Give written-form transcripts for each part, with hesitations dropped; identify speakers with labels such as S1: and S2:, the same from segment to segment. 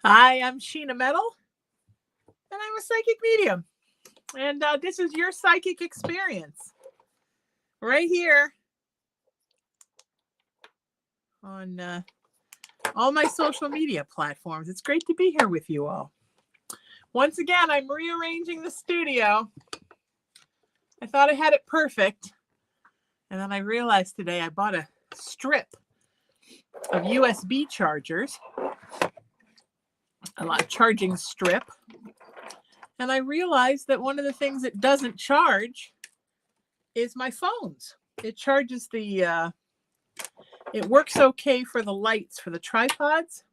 S1: Hi, I'm Sheena Metal, and I'm a psychic medium. And this is your psychic experience right here on all my social media platforms. It's great to be here with you all. Once again, I'm rearranging the studio. I thought I had it perfect. And then I realized today I bought a strip of USB chargers, a charging strip. And I realized that one of the things it doesn't charge is my phones. It charges it works okay for the lights for the tripods.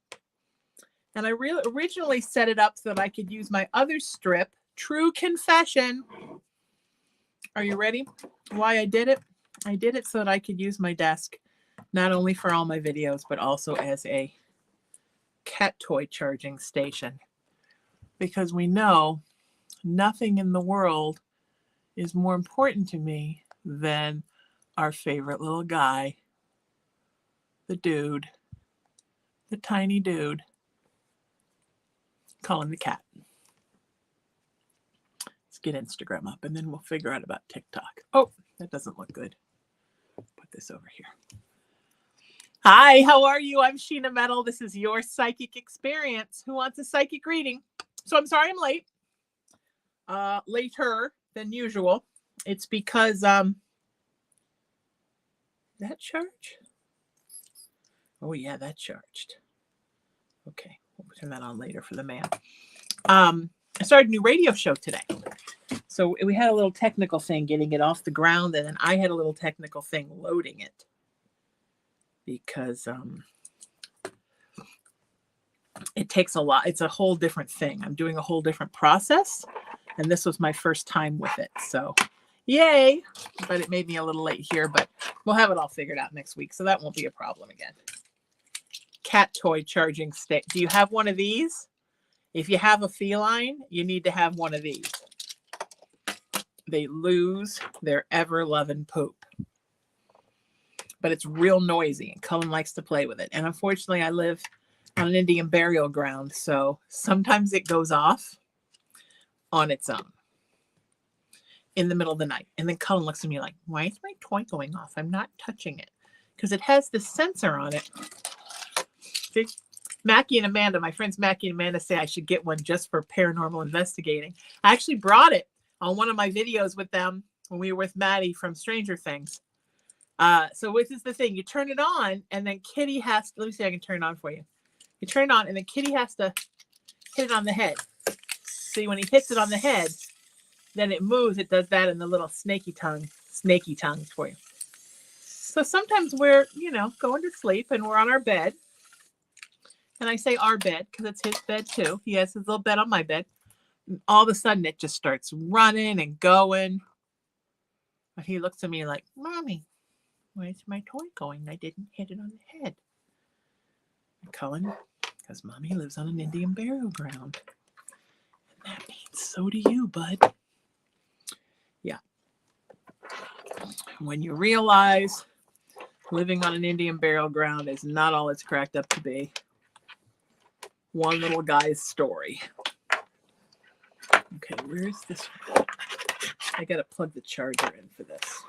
S1: And I originally set it up so that I could use my other strip. True confession. Are you ready? Why I did it? I did it so that I could use my desk, not only for all my videos, but also as a cat toy charging station. Because we know nothing in the world is more important to me than our favorite little guy, the dude, the tiny dude, calling the cat. Let's get Instagram up and then we'll figure out about TikTok. Oh, that doesn't look good. Put this over here. Hi, how are you? I'm Sheena Metal. This is your psychic experience. Who wants a psychic reading? So I'm sorry I'm late. Later than usual. It's because that charge? Oh yeah, that charged. Okay, we'll turn that on later for the man. I started a new radio show today. So we had a little technical thing getting it off the ground, and then I had a little technical thing loading it. Because it takes a lot. It's a whole different thing. I'm doing a whole different process, and this was my first time with it. So yay, but it made me a little late here, but we'll have it all figured out next week, so that won't be a problem again. Cat toy charging stick. Do you have one of these? If you have a feline, you need to have one of these. They lose their ever-loving poop. But it's real noisy, and Cullen likes to play with it. And unfortunately, I live on an Indian burial ground, so sometimes it goes off on its own in the middle of the night. And then Cullen looks at me like, why is my toy going off? I'm not touching it. Because it has this sensor on it. See? Mackie and Amanda, my friends Mackie and Amanda say I should get one just for paranormal investigating. I actually brought it on one of my videos with them when we were with Maddie from Stranger Things. So this is the thing. You turn it on, and then Kitty has to, let me see if I can turn it on for you. You turn it on, and then Kitty has to hit it on the head. See, when he hits it on the head, then it moves. It does that in the little snaky tongues for you. So sometimes we're, going to sleep, and we're on our bed. And I say our bed because it's his bed too. He has his little bed on my bed. And all of a sudden, it just starts running and going. But he looks at me like, Mommy, where's my toy going? I didn't hit it on the head. And Cullen, because Mommy lives on an Indian burial ground. And that means so do you, bud. Yeah. When you realize living on an Indian burial ground is not all it's cracked up to be. One little guy's story. Okay, where's this one? I got to plug the charger in for this.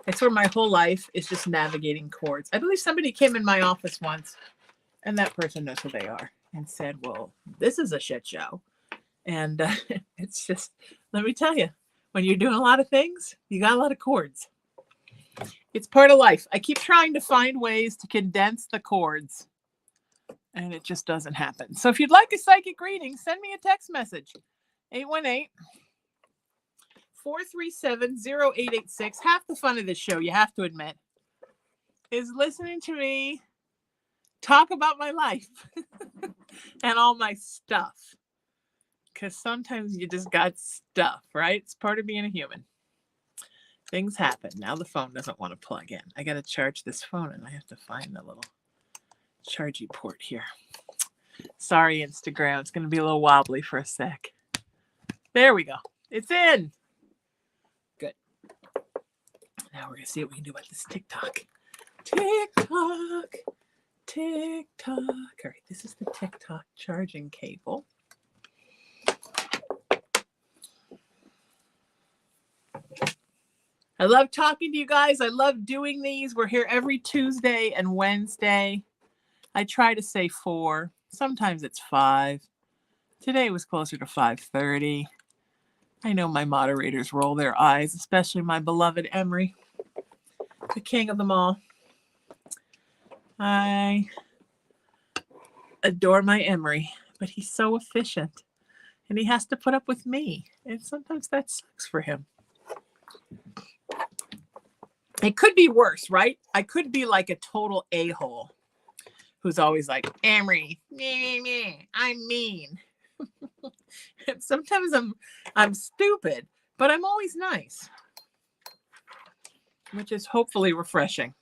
S1: I swear my whole life is just navigating cords. I believe somebody came in my office once, and that person knows who they are, and said, well, this is a shit show. And it's just, let me tell you, when you're doing a lot of things, you got a lot of cords. It's part of life. I keep trying to find ways to condense the cords, and it just doesn't happen. So if you'd like a psychic reading, send me a text message. 818-437-0886. Half the fun of this show, you have to admit, is listening to me talk about my life and all my stuff. Because sometimes you just got stuff, right? It's part of being a human. Things happen. Now the phone doesn't want to plug in. I got to charge this phone, and I have to find the little charging port here. Sorry, Instagram. It's going to be a little wobbly for a sec. There we go. It's in. Good. Now we're going to see what we can do about this TikTok. TikTok. All right, this is the TikTok charging cable. I love talking to you guys. I love doing these. We're here every Tuesday and Wednesday. I try to say 4. Sometimes it's 5. Today was closer to 5:30. I know my moderators roll their eyes, especially my beloved Emery, the king of them all. I adore my Emery, but he's so efficient and he has to put up with me. And sometimes that sucks for him. It could be worse, right? I could be like a total a-hole who's always like, Emery, I'm mean. Sometimes I'm stupid, but I'm always nice, which is hopefully refreshing.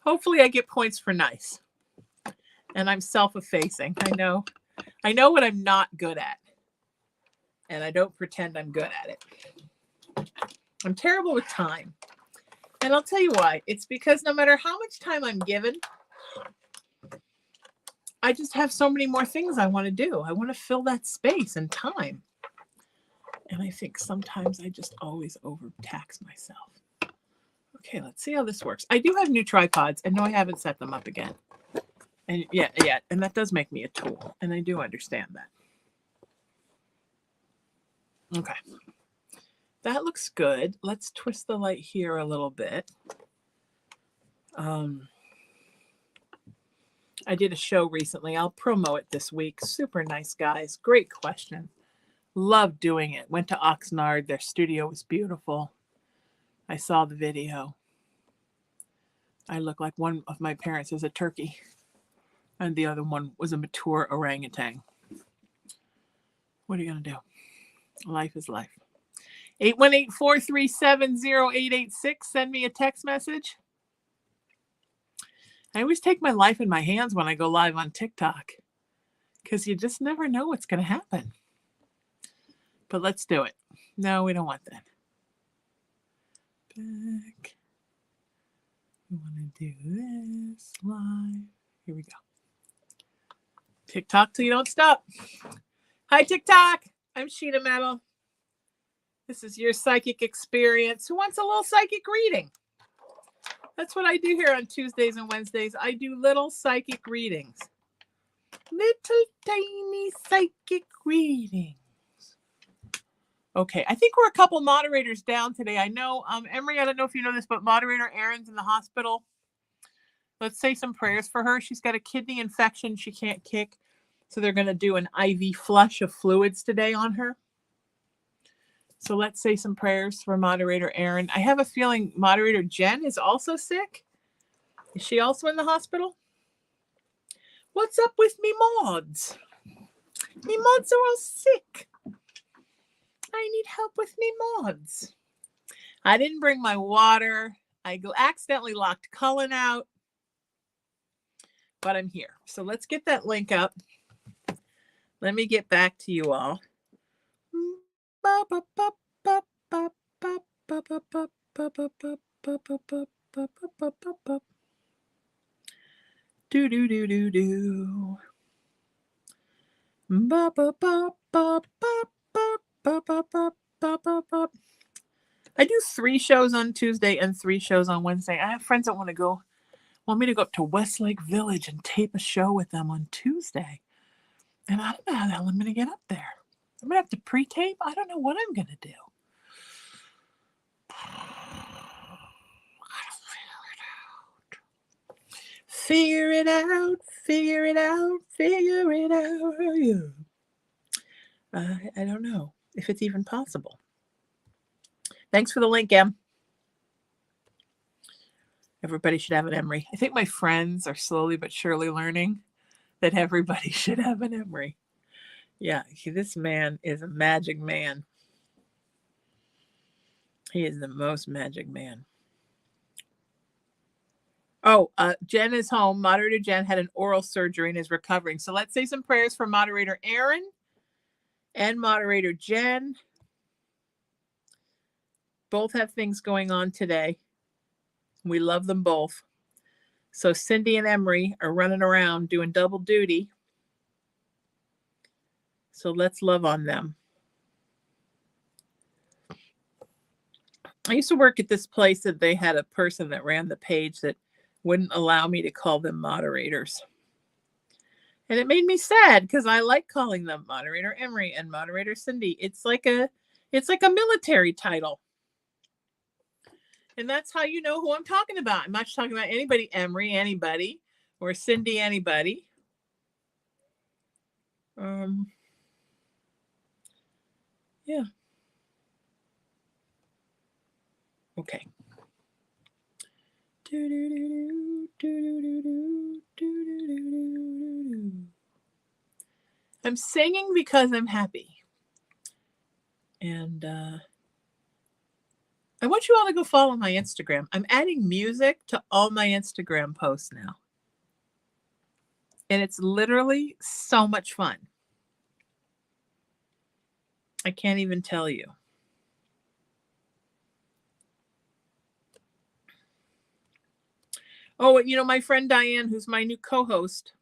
S1: Hopefully I get points for nice. And I'm self-effacing. I know what I'm not good at. And I don't pretend I'm good at it. I'm terrible with time. And I'll tell you why. It's because no matter how much time I'm given, I just have so many more things I want to do. I want to fill that space and time. And I think sometimes I just always overtax myself. Okay, let's see how this works. I do have new tripods, and no, I haven't set them up again. And yeah, and that does make me a tool, and I do understand that. Okay. That looks good. Let's twist the light here a little bit. I did a show recently. I'll promo it this week. Super nice guys. Great question. Loved doing it. Went to Oxnard. Their studio was beautiful. I saw the video. I look like one of my parents is a turkey, and the other one was a mature orangutan. What are you going to do? Life is life. 818-437-0886. Send me a text message. I always take my life in my hands when I go live on TikTok because you just never know what's going to happen. But let's do it. No, we don't want that. Back. We want to do this live. Here we go. TikTok till you don't stop. Hi, TikTok. I'm Sheena Metal. This is your psychic experience. Who wants a little psychic reading? That's what I do here on Tuesdays and Wednesdays. I do little psychic readings. Little tiny psychic readings. Okay, I think we're a couple moderators down today. I know, Emery, I don't know if you know this, but moderator Erin's in the hospital. Let's say some prayers for her. She's got a kidney infection. She can't kick. So they're going to do an IV flush of fluids today on her. So let's say some prayers for moderator Erin. I have a feeling moderator Jen is also sick. Is she also in the hospital? What's up with me mods? Me mods are all sick. I need help with me mods. I didn't bring my water. I accidentally locked Cullen out. But I'm here. So let's get that link up. Let me get back to you all. Do do do do do. I do 3 shows on Tuesday and 3 shows on Wednesday. I have friends that want me to go up to Westlake Village and tape a show with them on Tuesday. And I don't know how the hell I'm going to get up there. I'm going to have to pre-tape. I don't know what I'm going to do. Figure it out. Figure it out. Figure it out. I don't know if it's even possible. Thanks for the link, Em. Everybody should have an Emery. I think my friends are slowly but surely learning that everybody should have an Emery. Yeah, this man is a magic man. He is the most magic man. Oh, Jen is home. Moderator Jen had an oral surgery and is recovering. So let's say some prayers for moderator Erin and moderator Jen. Both have things going on today. We love them both. So Cindy and Emery are running around doing double duty. So let's love on them. I used to work at this place that they had a person that ran the page that wouldn't allow me to call them moderators. And it made me sad because I like calling them Moderator Emery and Moderator Cindy. It's like a military title. And that's how you know who I'm talking about. I'm not talking about anybody Emery, anybody, or Cindy, anybody. Yeah. Okay. I'm singing because I'm happy. And I want you all to go follow my Instagram. I'm adding music to all my Instagram posts now. And it's literally so much fun. I can't even tell you. Oh, you know, my friend Diane, who's my new co-host,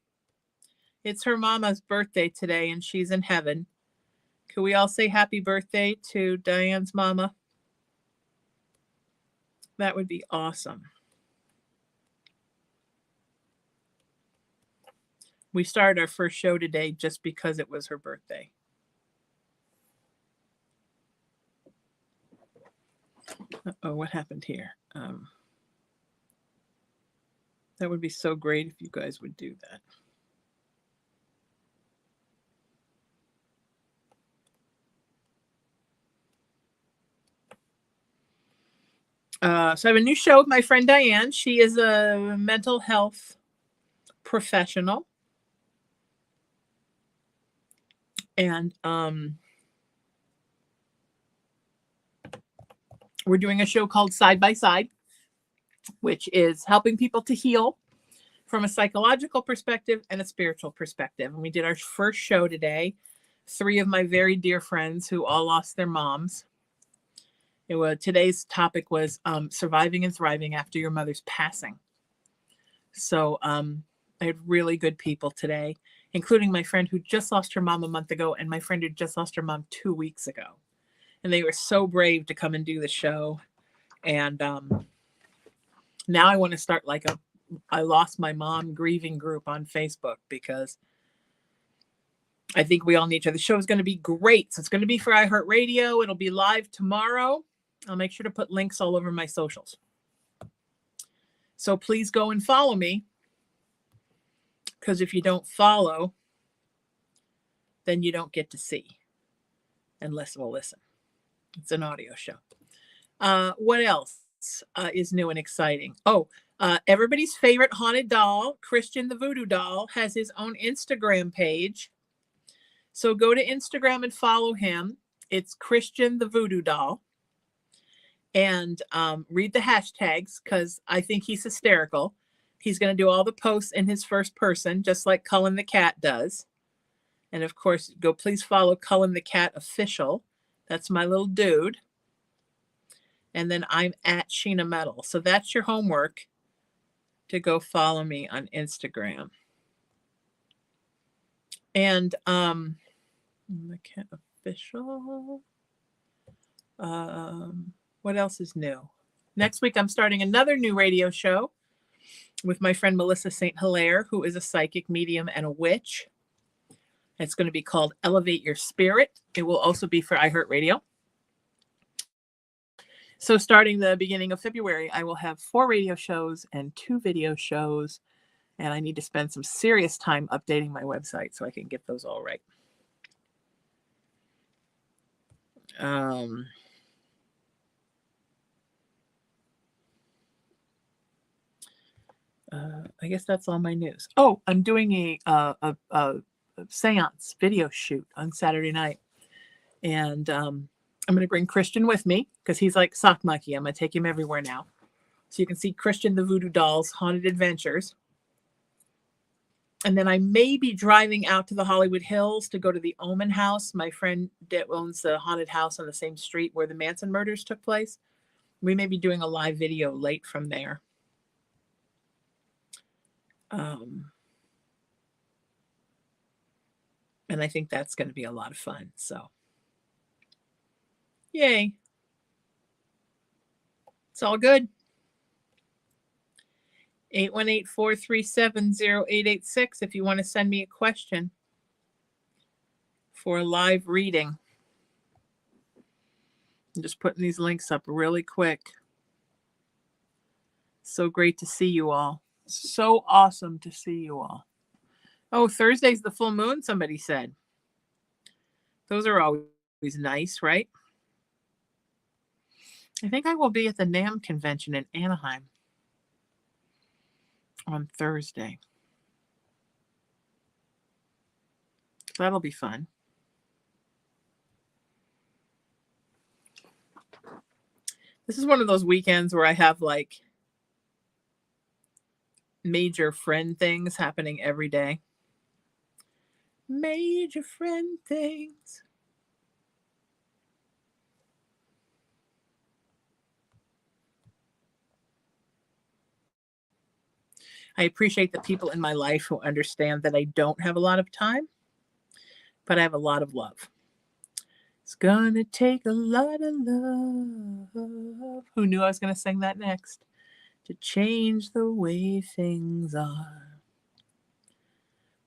S1: it's her mama's birthday today, and she's in heaven. Could we all say happy birthday to Diane's mama? That would be awesome. We started our first show today just because it was her birthday. Uh-oh, what happened here? That would be so great if you guys would do that. So I have a new show with my friend Diane. She is a mental health professional. And we're doing a show called Side by Side, which is helping people to heal from a psychological perspective and a spiritual perspective. And we did our first show today. 3 of my very dear friends who all lost their moms. Today's topic was surviving and thriving after your mother's passing. So I had really good people today, including my friend who just lost her mom a month ago and my friend who just lost her mom 2 weeks ago. And they were so brave to come and do the show. And now I want to start like I lost my mom grieving group on Facebook because I think we all need to. The show is going to be great. So it's going to be for iHeartRadio. It'll be live tomorrow. I'll make sure to put links all over my socials. So please go and follow me. Because if you don't follow, then you don't get to see. Unless we'll listen. It's an audio show. What else is new and exciting? Everybody's favorite haunted doll, Christian the Voodoo Doll, has his own Instagram page. So go to Instagram and follow him. It's Christian the Voodoo Doll. And read the hashtags because I think he's hysterical. He's going to do all the posts in his first person, just like Cullen the Cat does. And of course, please follow Cullen the Cat Official. That's my little dude. And then I'm at Sheena Metal. So that's your homework to go follow me on Instagram. And the Cat Official. What else is new? Next week, I'm starting another new radio show with my friend Melissa St. Hilaire, who is a psychic medium and a witch. It's going to be called Elevate Your Spirit. It will also be for iHeartRadio. So starting the beginning of February, I will have 4 radio shows and 2 video shows. And I need to spend some serious time updating my website so I can get those all right. I guess that's all my news. Oh, I'm doing a seance video shoot on Saturday night. And I'm going to bring Christian with me because he's like sock monkey. I'm going to take him everywhere now. So you can see Christian the Voodoo Doll's Haunted Adventures. And then I may be driving out to the Hollywood Hills to go to the Omen House. My friend that owns the haunted house on the same street where the Manson murders took place. We may be doing a live video late from there. And I think that's going to be a lot of fun. So, yay. It's all good. 818-437-0886 if you want to send me a question for a live reading. I'm just putting these links up really quick. So great to see you all. So awesome to see you all. Oh, Thursday's the full moon, somebody said. Those are always nice, right? I think I will be at the NAMM convention in Anaheim on Thursday. That'll be fun. This is one of those weekends where I have like major friend things happening every day. Major friend things. I appreciate the people in my life who understand that I don't have a lot of time, but I have a lot of love. It's gonna take a lot of love. Who knew I was gonna sing that next? To change the way things are.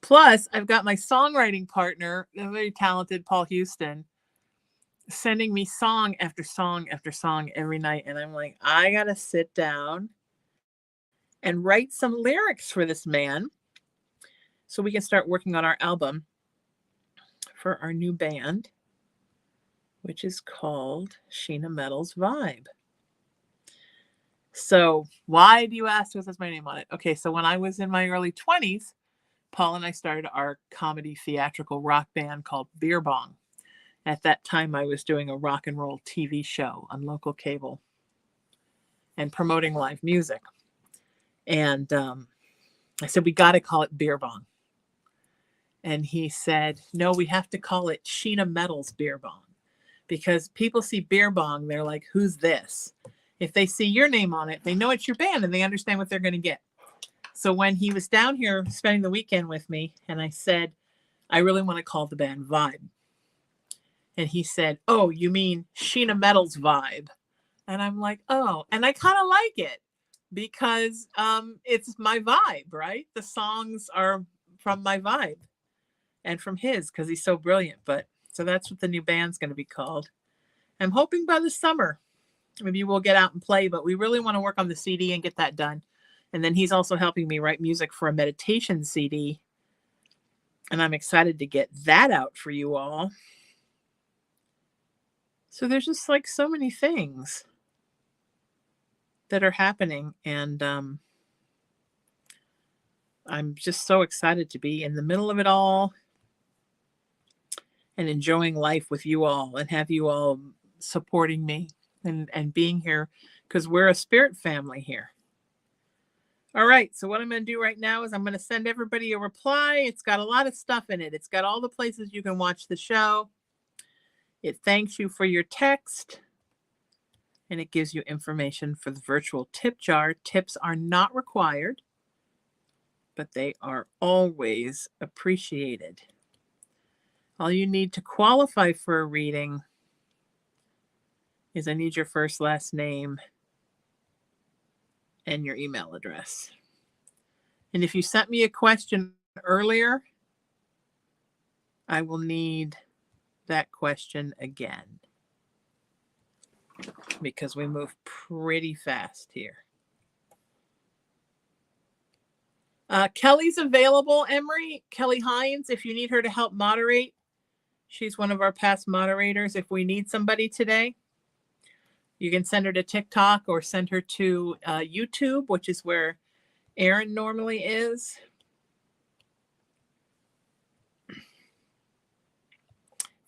S1: Plus, I've got my songwriting partner, the very talented Paul Houston, sending me song after song after song every night. And I'm like, I gotta sit down and write some lyrics for this man so we can start working on our album for our new band, which is called Sheena Metal's Vibe. So why do you ask? What is my name on it? Okay, so when I was in my early 20s, Paul and I started our comedy theatrical rock band called Beer Bong. At that time, I was doing a rock and roll TV show on local cable and promoting live music. And I said, we got to call it Beer Bong. And he said, no, we have to call it Sheena Metal's Beer Bong. Because people see Beer Bong, they're like, who's this? If they see your name on it, they know it's your band and they understand what they're going to get. So when he was down here spending the weekend with me, and I said, I really want to call the band Vibe. And he said, oh, you mean Sheena Metal's Vibe? And I'm like, oh, and I kind of like it because it's my vibe, right? The songs are from my vibe and from his because he's so brilliant. But so that's what the new band's going to be called. I'm hoping by the summer, maybe we'll get out and play, but we really want to work on the CD and get that done. And then he's also helping me write music for a meditation CD. And I'm excited to get that out for you all. So there's just like so many things that are happening. And I'm just so excited to be in the middle of it all and enjoying life with you all and have you all supporting me and being here because we're a spirit family here. All right, so what I'm going to do right now is I'm going to send everybody a reply. It's got a lot of stuff in it. It's got all the places you can watch the show. It thanks you for your text. And it gives you information for the virtual tip jar. Tips are not required, but they are always appreciated. All you need to qualify for a reading is I need your first, last name, and your email address. And if you sent me a question earlier, I will need that question again because we move pretty fast here. Kelly's available, Emery. Kelly Hines, if you need her to help moderate. She's one of our past moderators. If we need somebody today, you can send her to TikTok or send her to YouTube, which is where Erin normally is.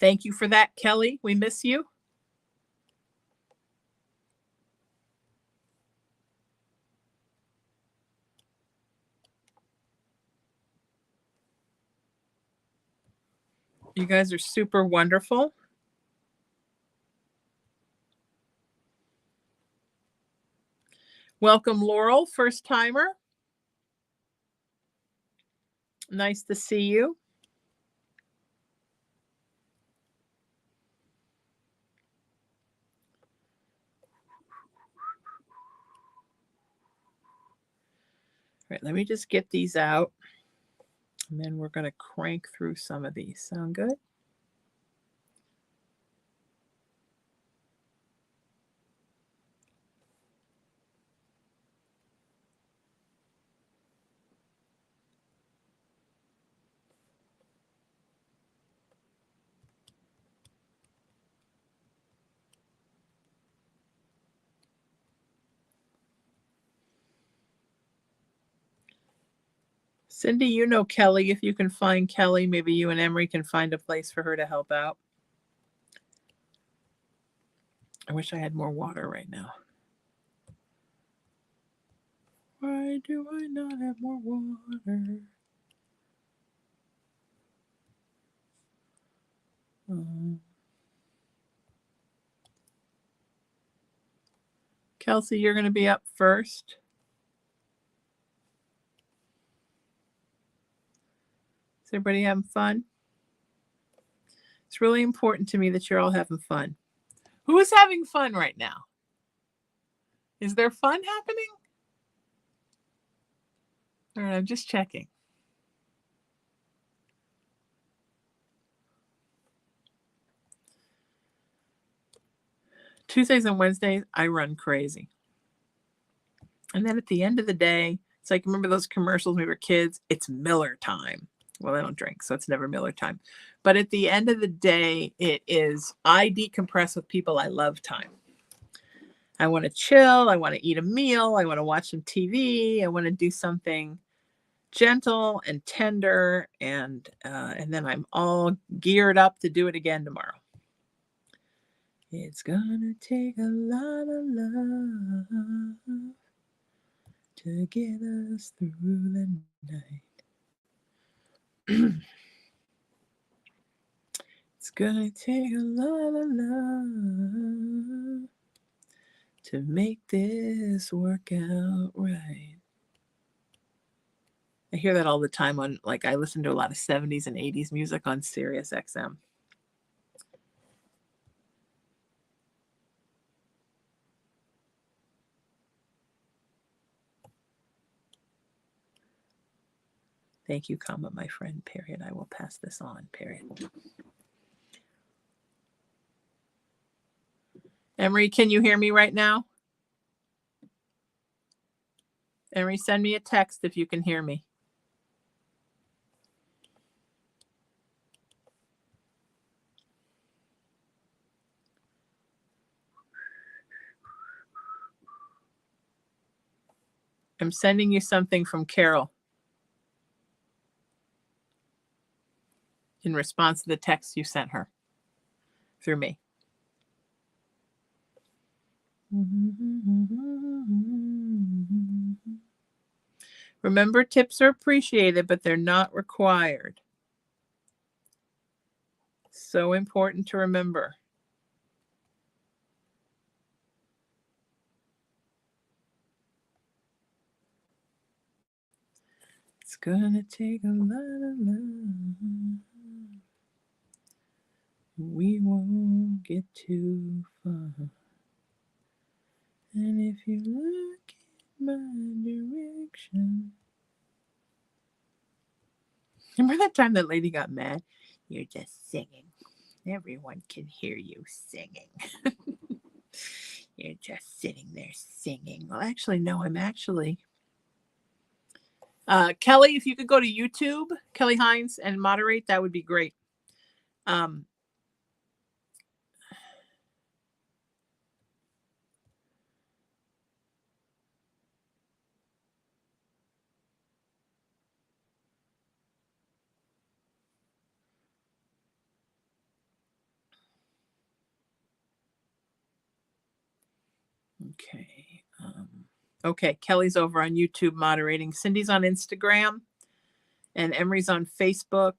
S1: Thank you for that, Kelly. We miss you. You guys are super wonderful. Welcome, Laurel, first timer. Nice to see you. All right, let me just get these out. And then we're going to crank through some of these. Sound good? Cindy, you know Kelly. If you can find Kelly, maybe you and Emery can find a place for her to help out. I wish I had more water right now. Why do I not have more water? Kelsey, you're going to be up first. Is everybody having fun? It's really important to me that you're all having fun. Who is having fun right now? Is there fun happening? All right, I'm just checking. Tuesdays and Wednesdays, I run crazy. And then at the end of the day, it's like, remember those commercials when we were kids? It's Miller time. Well, I don't drink, so it's never Miller time. But at the end of the day, it is I decompress with people I love time. I want to chill. I want to eat a meal. I want to watch some TV. I want to do something gentle and tender. And then I'm all geared up to do it again tomorrow. It's gonna take a lot of love to get us through the night. It's gonna take a lot of love to make this work out right. I hear that all the time on, like, I listen to a lot of 70s and 80s music on Sirius XM. Thank you, comma, my friend, period. I will pass this on, period. Emery, can you hear me right now? Emery, send me a text if you can hear me. I'm sending you something from Carol in response to the text you sent her through me. Remember, tips are appreciated, but they're not required. So important to remember. It's gonna take a lot of love. We won't get too far. And if you look in my direction. Remember that time that lady got mad? You're just singing. Everyone can hear you singing. You're just sitting there singing. Well, actually, no, I'm actually. Kelly, if you could go to YouTube, Kelly Hines, and moderate, that would be great. Okay. Okay, Kelly's over on YouTube moderating. Cindy's on Instagram, and Emery's on Facebook.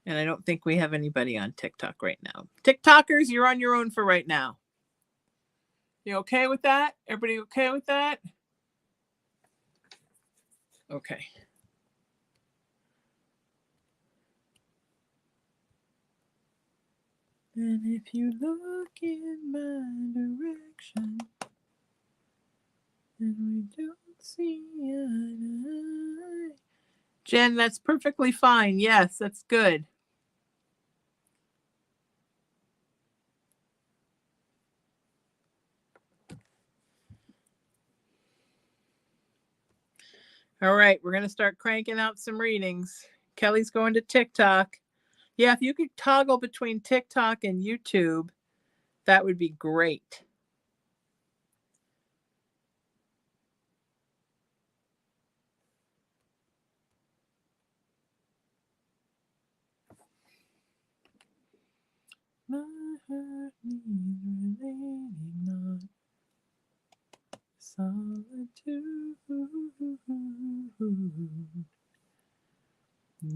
S1: And I don't think we have anybody on TikTok right now. TikTokers, you're on your own for right now. You okay with that? Everybody okay with that? Okay. And if you look in my direction, and we don't see eye to eye. Jen, that's perfectly fine. Yes, that's good. All right, we're going to start cranking out some readings. Kelly's going to TikTok. Yeah, if you could toggle between TikTok and YouTube, that would be great. My heart needs relating, not solitude.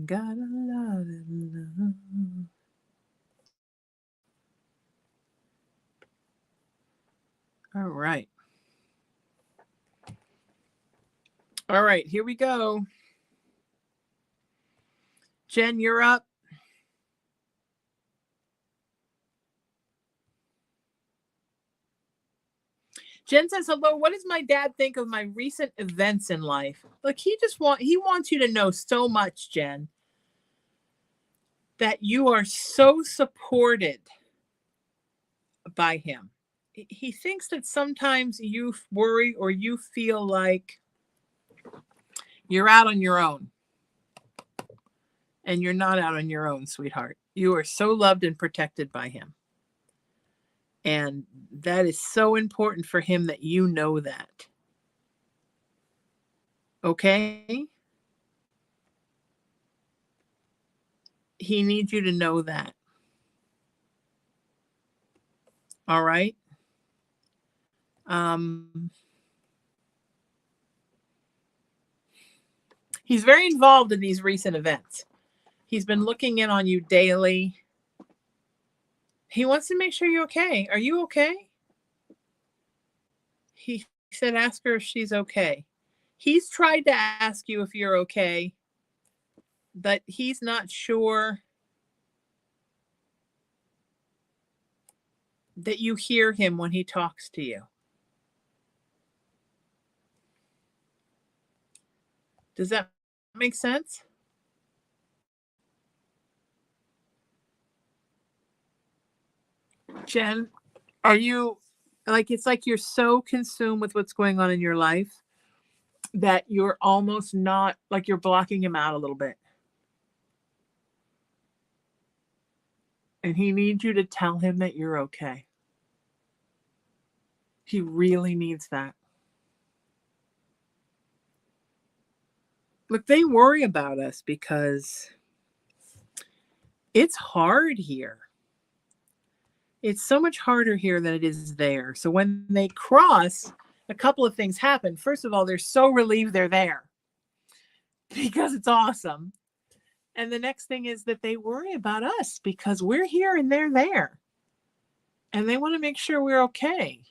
S1: Got a lot of love. All right. All right, here we go. Jen, you're up. Jen says, hello, what does my dad think of my recent events in life? Look, he wants you to know so much, Jen, that you are so supported by him. He thinks that sometimes you worry or you feel like you're out on your own. And you're not out on your own, sweetheart. You are so loved and protected by him. And that is so important for him that you know that. Okay? He needs you to know that. All right? He's very involved in these recent events. He's been looking in on you daily. He wants to make sure you're okay. Are you okay? He said, ask her if she's okay. He's tried to ask you if you're okay, but he's not sure that you hear him when he talks to you. Does that make sense? Jen, are you like, it's like you're so consumed with what's going on in your life that you're almost not, like you're blocking him out a little bit. And he needs you to tell him that you're okay. He really needs that. Look, they worry about us because it's hard here. It's so much harder here than it is there. So when they cross, a couple of things happen. First of all, they're so relieved they're there because it's awesome. And the next thing is that they worry about us because we're here and they're there. And they want to make sure we're okay.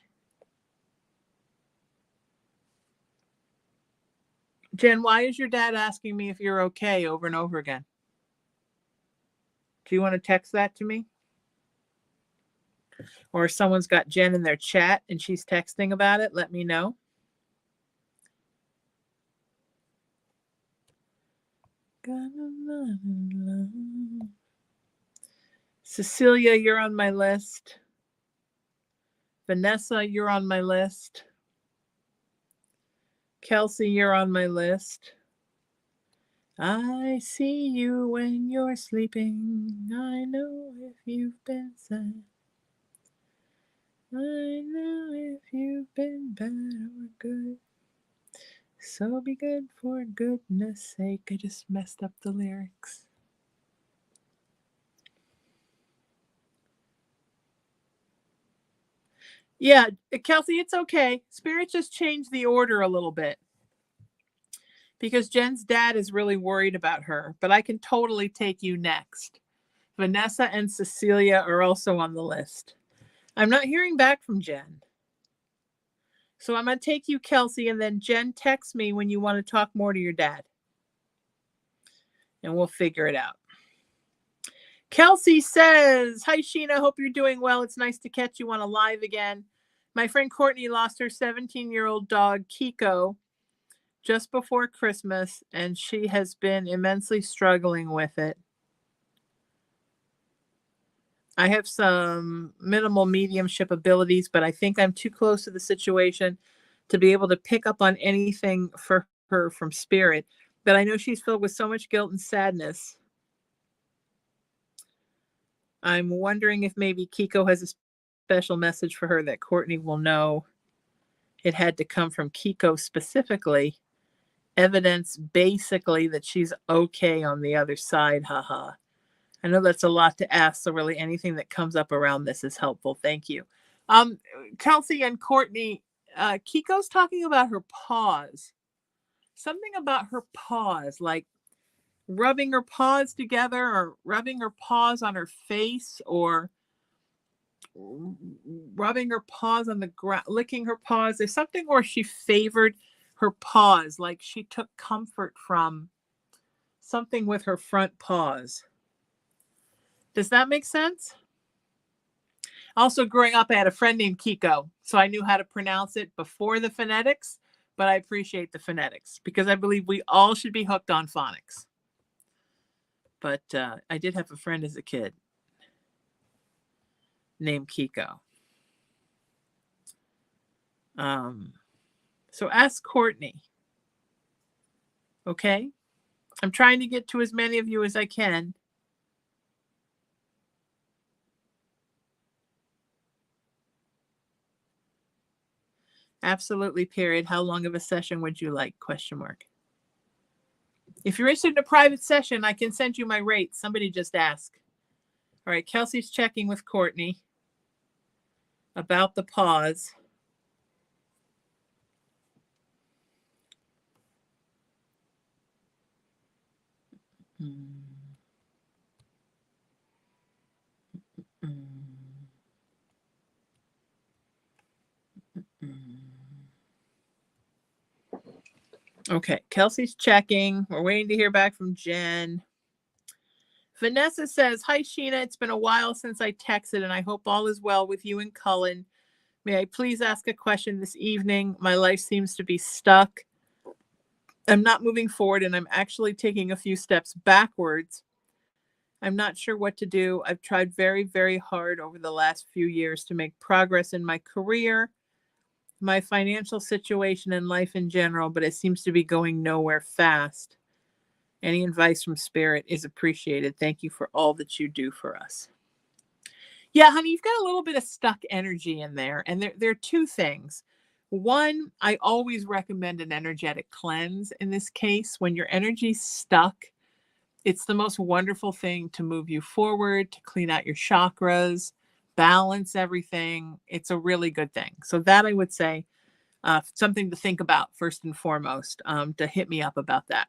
S1: Jen, why is your dad asking me if you're okay over and over again? Do you want to text that to me? Or if someone's got Jen in their chat and she's texting about it, let me know. Cecilia, you're on my list. Vanessa, you're on my list. Kelsey, you're on my list. I see you when you're sleeping. I know if you've been sad. I know if you've been bad or good. So be good for goodness sake. I just messed up the lyrics. Yeah, Kelsey, it's okay. Spirit just changed the order a little bit because Jen's dad is really worried about her, but I can totally take you next. Vanessa and Cecilia are also on the list. I'm not hearing back from Jen. So I'm going to take you, Kelsey, and then Jen, text me when you want to talk more to your dad. And we'll figure it out. Kelsey says, hi, Sheena. Hope you're doing well. It's nice to catch you on a live again. My friend Courtney lost her 17-year-old dog, Kiko, just before Christmas, and she has been immensely struggling with it. I have some minimal mediumship abilities, but I think I'm too close to the situation to be able to pick up on anything for her from spirit. But I know she's filled with so much guilt and sadness. I'm wondering if maybe Kiko has a special message for her that Courtney will know. It had to come from Kiko specifically. Evidence basically that she's okay on the other side. Haha. I know that's a lot to ask, so really anything that comes up around this is helpful. Thank you. Kelsey and Courtney, Kiko's talking about her paws. Something about her paws, like rubbing her paws together or rubbing her paws on her face or rubbing her paws on the ground, licking her paws. There's something where she favored her paws, like she took comfort from something with her front paws. Does that make sense? Also, growing up, I had a friend named Kiko, so I knew how to pronounce it before the phonetics, but I appreciate the phonetics because I believe we all should be hooked on phonics. But I did have a friend as a kid named Kiko. So ask Courtney. Okay? I'm trying to get to as many of you as I can. Absolutely, period. How long of a session would you like? Question mark. If you're interested in a private session, I can send you my rates. Somebody just asked. All right, Kelsey's checking with Courtney about the pause. Okay, Kelsey's checking. We're waiting to hear back from Jen. Vanessa says, hi, Sheena. It's been a while since I texted, and I hope all is well with you and Cullen. May I please ask a question this evening? My life seems to be stuck. I'm not moving forward, and I'm actually taking a few steps backwards. I'm not sure what to do. I've tried very, very hard over the last few years to make progress in my career, my financial situation, and life in general, but it seems to be going nowhere fast. Any advice from Spirit is appreciated. Thank you for all that you do for us. Yeah, honey, you've got a little bit of stuck energy in there. And there are two things. One, I always recommend an energetic cleanse in this case. When your energy's stuck, it's the most wonderful thing to move you forward, to clean out your chakras, balance everything. It's a really good thing. So that I would say something to think about first and foremost, to hit me up about that.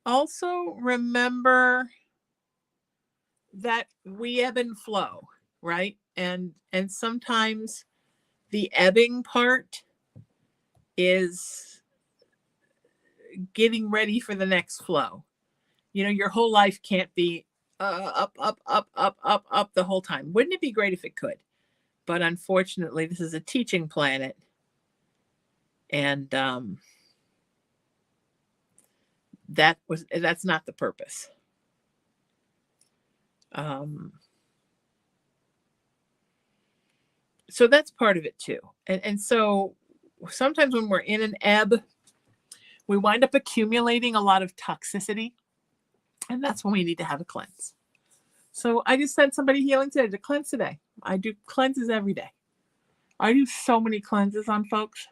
S1: Also remember that we ebb and flow, right? And sometimes the ebbing part is getting ready for the next flow. You know, your whole life can't be up, up, up, up, up, up the whole time. Wouldn't it be great if it could? But unfortunately, this is a teaching planet. And that's not the purpose. So that's part of it too. And so sometimes when we're in an ebb, we wind up accumulating a lot of toxicity. And that's when we need to have a cleanse. So I just sent somebody healing today to cleanse today. I do cleanses every day. I do so many cleanses on folks.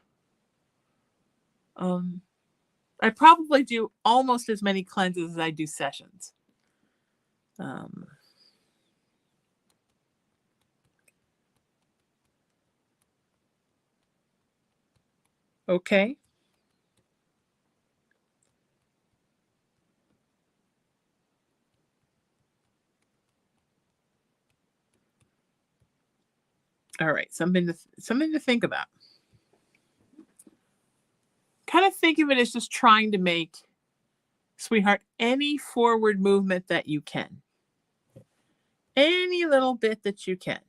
S1: I probably do almost as many cleanses as I do sessions. Okay. All right, something to think about. Kind of think of it as just trying to make Sweetheart, any forward movement that you can. Any little bit that you can.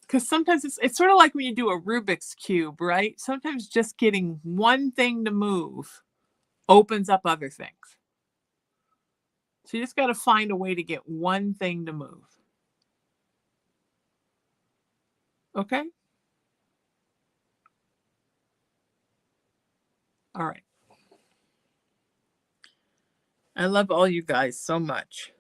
S1: Because sometimes it's sort of like when you do a Rubik's Cube, right? Sometimes just getting one thing to move opens up other things. So you just got to find a way to get one thing to move. Okay? All right. I love all you guys so much.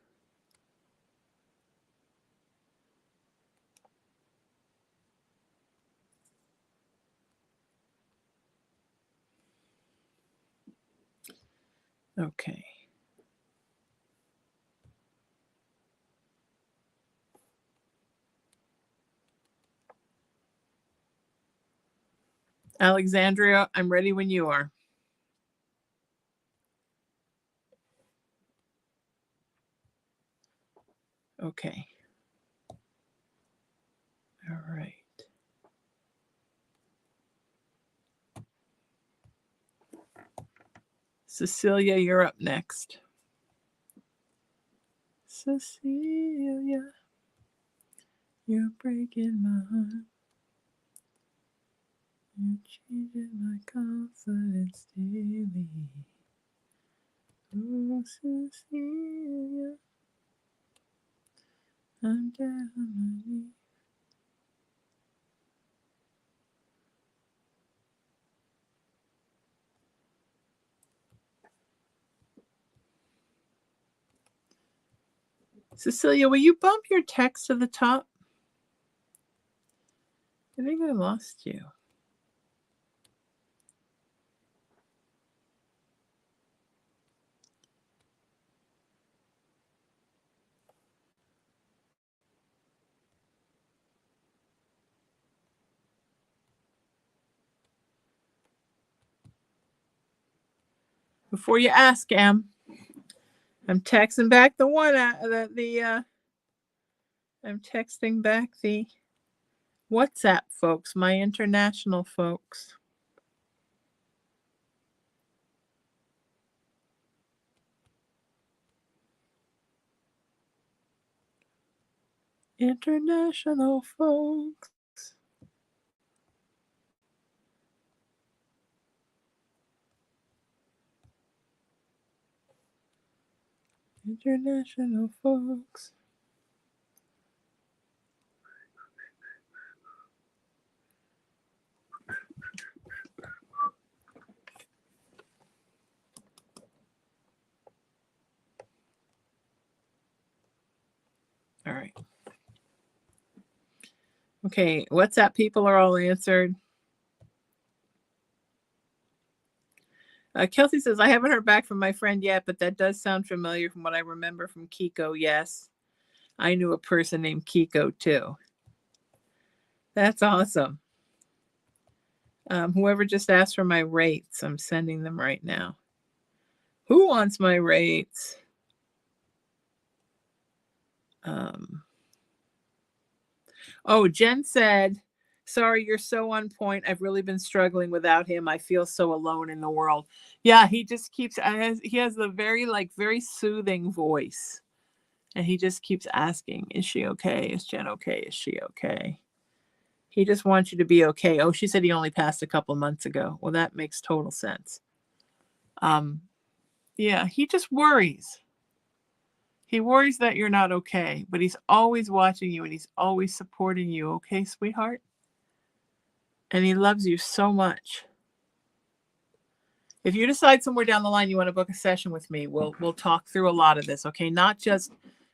S1: Okay. Alexandria, I'm ready when you are. Okay. All right. Cecilia, you're up next. Cecilia, you're breaking my heart. You're changing my confidence daily. Oh, Cecilia, I'm down on my knees. Cecilia, will you bump your text to the top? I think I lost you. Before you ask, I'm texting back the one I'm texting back the WhatsApp folks, my international folks. International folks. International folks. All right. Okay, WhatsApp people are all answered. Kelsey says, I haven't heard back from my friend yet, but that does sound familiar from what I remember from Kiko. Yes, I knew a person named Kiko too. That's awesome. Whoever just asked for my rates, I'm sending them right now. Who wants my rates? Oh, Jen said, sorry, you're so on point. I've really been struggling without him. I feel so alone in the world. Yeah, he just keeps, he has the very soothing voice. And he just keeps asking, is she okay? Is Jen okay? Is she okay? He just wants you to be okay. Oh, she said he only passed a couple months ago. Well, that makes total sense. Yeah, he just worries. He worries that you're not okay, but he's always watching you and he's always supporting you. Okay, sweetheart? And he loves you so much. If you decide somewhere down the line you want to book a session with me, we'll talk through a lot of this, okay? Not just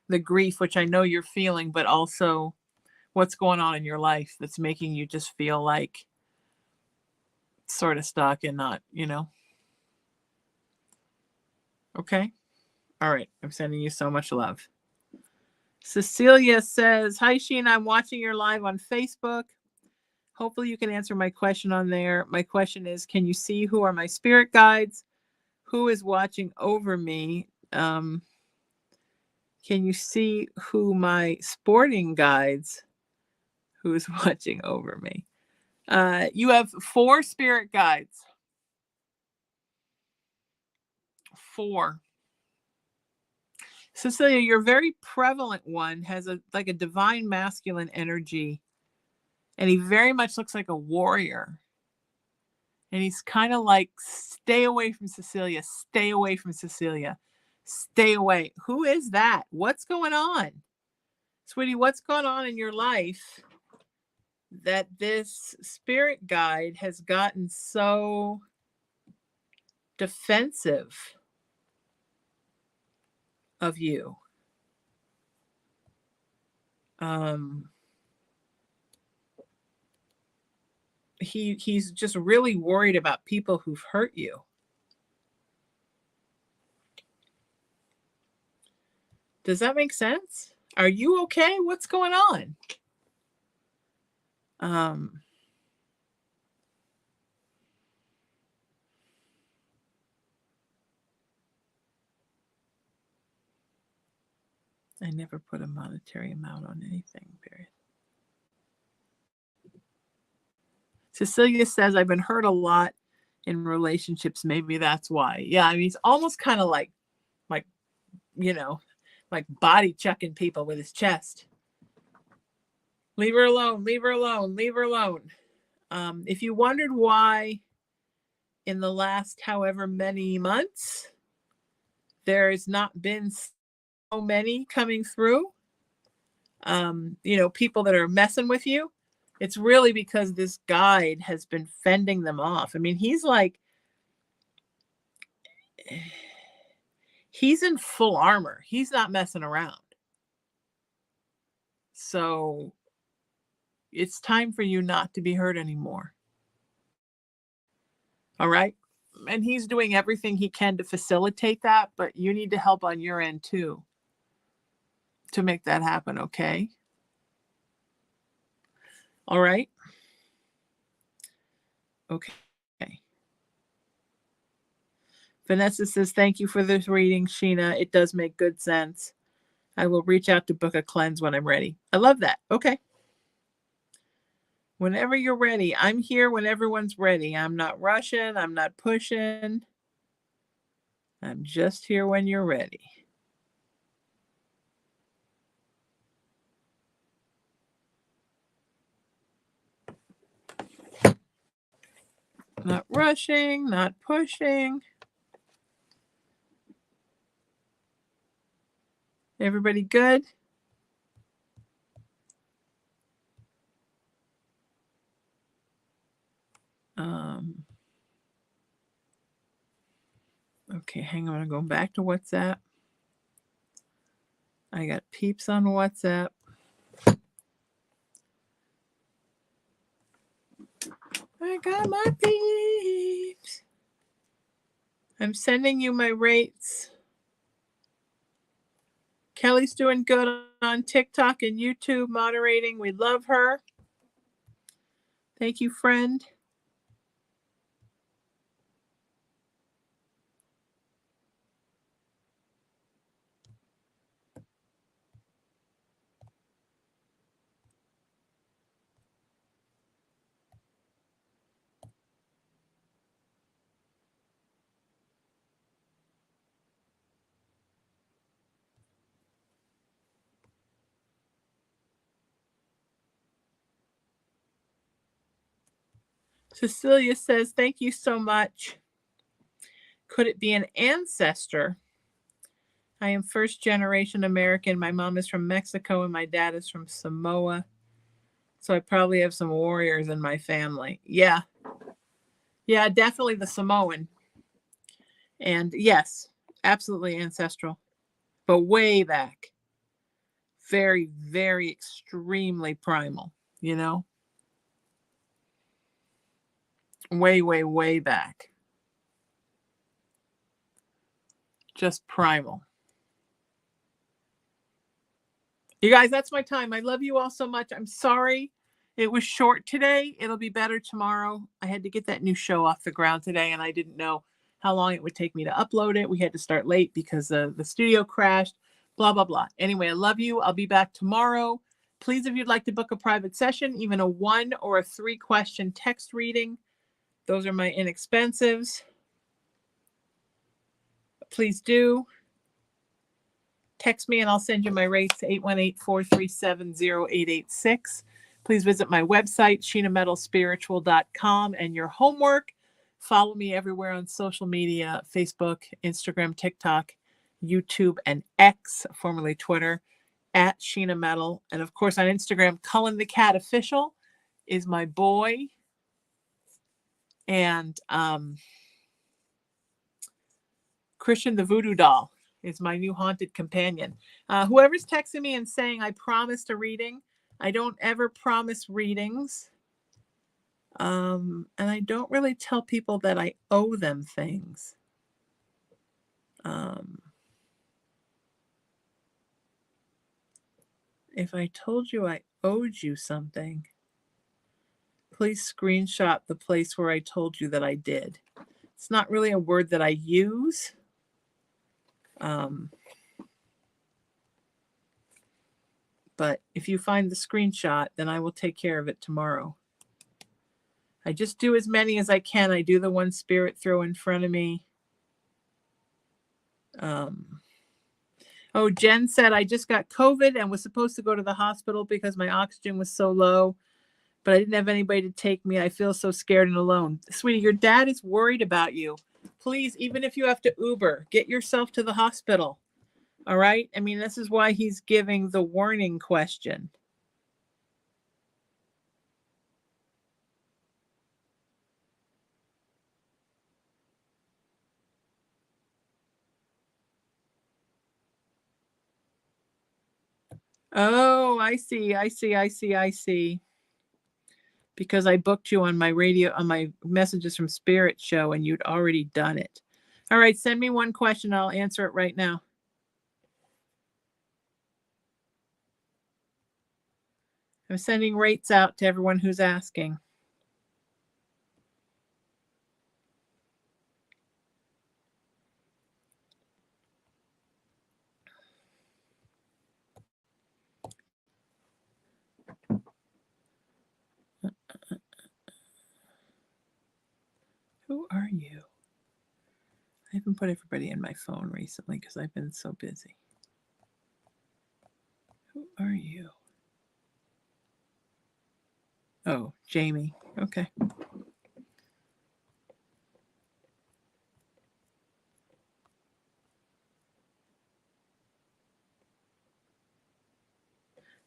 S1: the grief, which I know you're feeling, but also what's going on in your life that's making you just feel like sort of stuck and not, Okay? All right. I'm sending you so much love. Cecilia says, hi, Sheena. I'm watching your live on Facebook. Hopefully you can answer my question on there. My question is, can you see who are my spirit guides? Who is watching over me? Can you see who my sporting guides, who is watching over me? You have 4 spirit guides. 4. Cecilia, your very prevalent one has a divine masculine energy, and he very much looks like a warrior. And he's kind of like, stay away from Cecilia, stay away from Cecilia, stay away. Who is that? What's going on? Sweetie, what's going on in your life that this spirit guide has gotten so defensive of you? He's just really worried about people who've hurt you. Does that make sense? Are you okay? What's going on? I never put a monetary amount on anything, period. Cecilia says, I've been hurt a lot in relationships. Maybe that's why. Yeah, I mean, he's almost kind of like, you know, like body chucking people with his chest. Leave her alone, leave her alone, leave her alone. If you wondered why in the last however many months there's not been so many coming through, people that are messing with you, it's really because this guide has been fending them off. I mean, he's in full armor. He's not messing around. So it's time for you not to be hurt anymore. All right? And he's doing everything he can to facilitate that, but you need to help on your end too to make that happen, okay? All right? Okay. Vanessa says, thank you for this reading, Sheena. It does make good sense. I will reach out to book a cleanse when I'm ready. I love that. Okay. Whenever you're ready. I'm here when everyone's ready. I'm not rushing. I'm not pushing. I'm just here when you're ready. Not rushing, not pushing. Everybody good? Okay, hang on. I'm going back to WhatsApp. I got peeps on WhatsApp. I got my peeps. I'm sending you my rates. Kelly's doing good on TikTok and YouTube, moderating. We love her. Thank you, friend. Cecilia says, thank you so much. Could it be an ancestor? I am first generation American. My mom is from Mexico and my dad is from Samoa. So I probably have some warriors in my family. Yeah. Yeah, definitely the Samoan. And yes, absolutely ancestral. But way back. Very, very extremely primal, you know? Way, way, way back. Just primal. You guys, that's my time. I love you all so much. I'm sorry it was short today. It'll be better tomorrow. I had to get that new show off the ground today, and I didn't know how long it would take me to upload it. We had to start late because the studio crashed, blah, blah, blah. Anyway, I love you. I'll be back tomorrow. Please, if you'd like to book a private session, even a 1 or a 3 question text reading, those are my inexpensives. Please do. Text me and I'll send you my rates, 818-437-0886. Please visit my website, sheenametalspiritual.com. And your homework, follow me everywhere on social media, Facebook, Instagram, TikTok, YouTube, and X, formerly Twitter, at Sheena Metal. And of course on Instagram, Cullen the Cat Official is my boy. And Christian the Voodoo Doll is my new haunted companion. Whoever's texting me and saying I promised a reading, I don't ever promise readings. And I don't really tell people that I owe them things. If I told you I owed you something, please screenshot the place where I told you that I did. It's not really a word that I use. But if you find the screenshot, then I will take care of it tomorrow. I just do as many as I can. I do the one spirit throw in front of me. Oh, Jen said, I just got COVID and was supposed to go to the hospital because my oxygen was so low, but I didn't have anybody to take me. I feel so scared and alone. Sweetie, your dad is worried about you. Please, even if you have to Uber, get yourself to the hospital. All right? I mean, this is why he's giving the warning question. Oh, I see. Because I booked you on my radio, on my Messages from Spirit show, and you'd already done it. All right, send me one question. I'll answer it right now. I'm sending rates out to everyone who's asking. Who are you? I haven't put everybody in my phone recently because I've been so busy. Who are you? Oh, Jamie. Okay.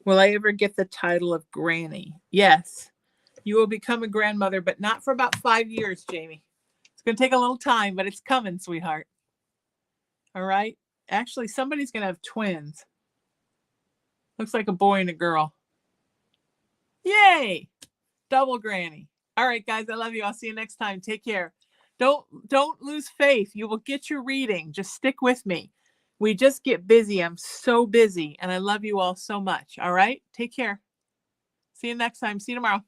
S1: Will I ever get the title of Granny? Yes. You will become a grandmother, but not for about 5 years, Jamie. It's going to take a little time, but it's coming, sweetheart. All right? Actually, somebody's going to have twins. Looks like a boy and a girl. Yay! Double granny. All right, guys, I love you. I'll see you next time. Take care. Don't lose faith. You will get your reading. Just stick with me. We just get busy. I'm so busy, and I love you all so much. All right? Take care. See you next time. See you tomorrow.